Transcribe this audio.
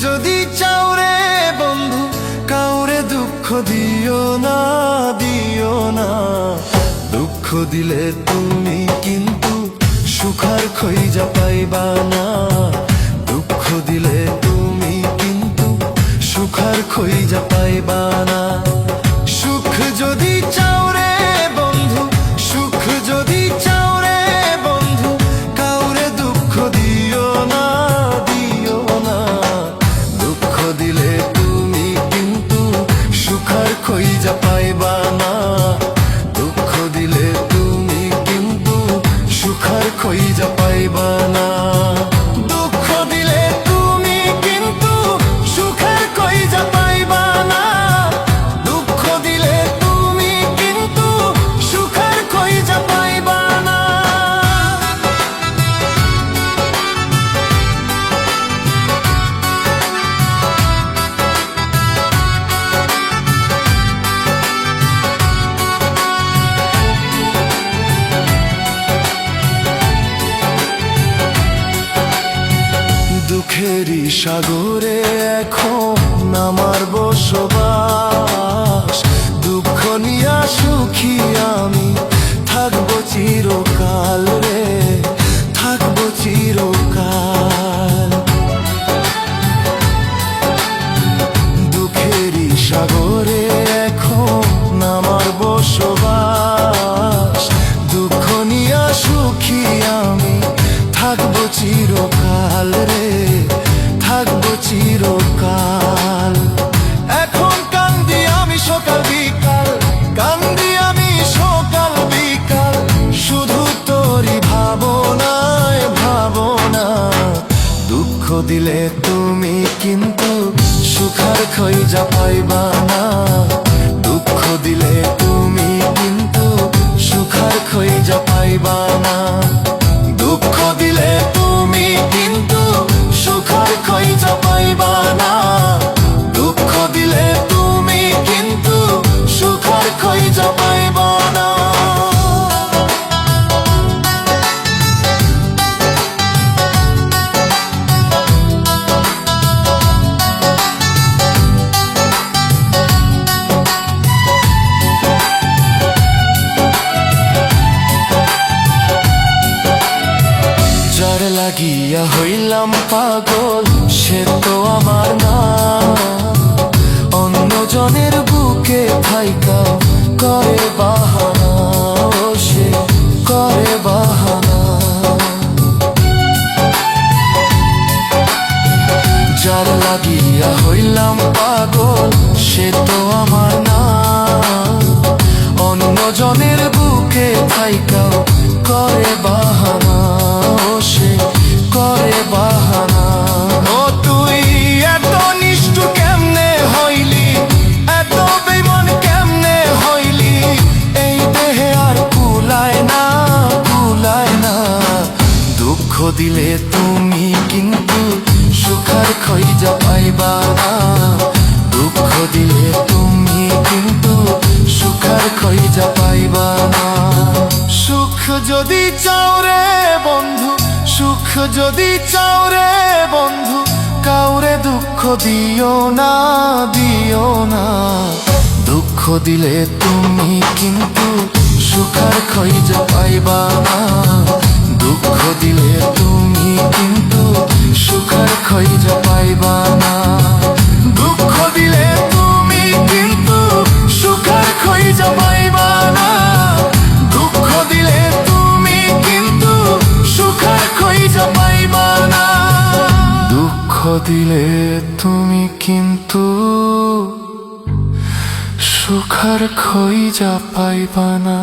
যদি চাও রে বন্ধু কাউরে দুঃখ দিও না, দিও না। দুঃখ দিলে তুমি কিন্তু সুখার খইজা পাইবা না। দুঃখ দিলে তুমি কিন্তু সুখার খইজা পাইবা না। সুখ যদি চাও রে বন্ধু, সুখ যদি চাও রে বন্ধু কাউরে দুঃখ দিও না, দিও না। দুঃখ দিলে তুমি কিন্তু সুখার খইজা পাইবা না। দুঃখ দিলে তুমি কিন্তু সুখার খইজা পাইবা না। দুঃখ দিলে তুমি কিন্তু সুখার খইজা পাইবা না। দুঃখ দিলে তুমি কিন্তু সুখার খইজা পাইবা না। দুঃখেরই সাগরে এখন আমার বসবাস। দুঃখ নিয়া সুখী আমি থাকবো চিরকাল রে, থাকবো চিরকাল। দুঃখেরই সাগরে এখন আমার বসবাস। দুঃখ নিয়া সুখী আমি থাকবো চিরকাল রে, থাকবো চিরকাল। এখন কান্দি আমি সকাল বিকাল, কান্দি আমি সকাল বিকাল, শুধু তোরই ভাবনায় ভাবনা। দুঃখ দিলে তুমি কিন্তু সুখার খইজা পাইবা না। দুঃখ দিলে তুমি কিন্তু সুখার খইজা পাইবা না। দুঃখ দিলে তুমি কিন্তু সুখার খইজা পাইবা না। দুঃখ দিলে তুমি কিন্তু সুখার খইজা পাইবা না। যার লাগিয়া হইলাম পাগল সে তো আমার না। অন্যজনের বুকে থাইকা করে বাহানা, ও সে করে বাহানা। যার লাগিয়া হইলাম পাগল সে তো আমার না। অন্যজনের বুকে থাইকা করে বাহানা, ও সে করে বাহানা। ও তুই এত নিষ্ঠুর কেমনে হইলি, এত বেঈমান কেমনে হইলি, এই দেহে আর কুলায় না, কুলায় না। দুঃখ দিলে তুমি কিন্তু সুখার খইজা পাইবা না। দুঃখ দিলে তুমি কিন্তু সুখার খইজা পাইবা না। সুখ যদি চাও রে বন্ধু, সুখ যদি চাও রে বন্ধু কাউরে দুঃখ দিও না, দিও না। দুঃখ দিলে তুমি কিন্তু সুখার খইজা পাইবা না। দুঃখ দিলে তুমি কিন্তু সুখার খইজা পাইবা না। দুঃখ দিলে তুমি কিন্তু সুখার খইজা পাইবা না। দুঃখ দিলে তুমি কিন্তু সুখার খইজা পাইবা না। দুঃখ দিলে তুমি কিন্তু সুখার খইজা পাইবা না।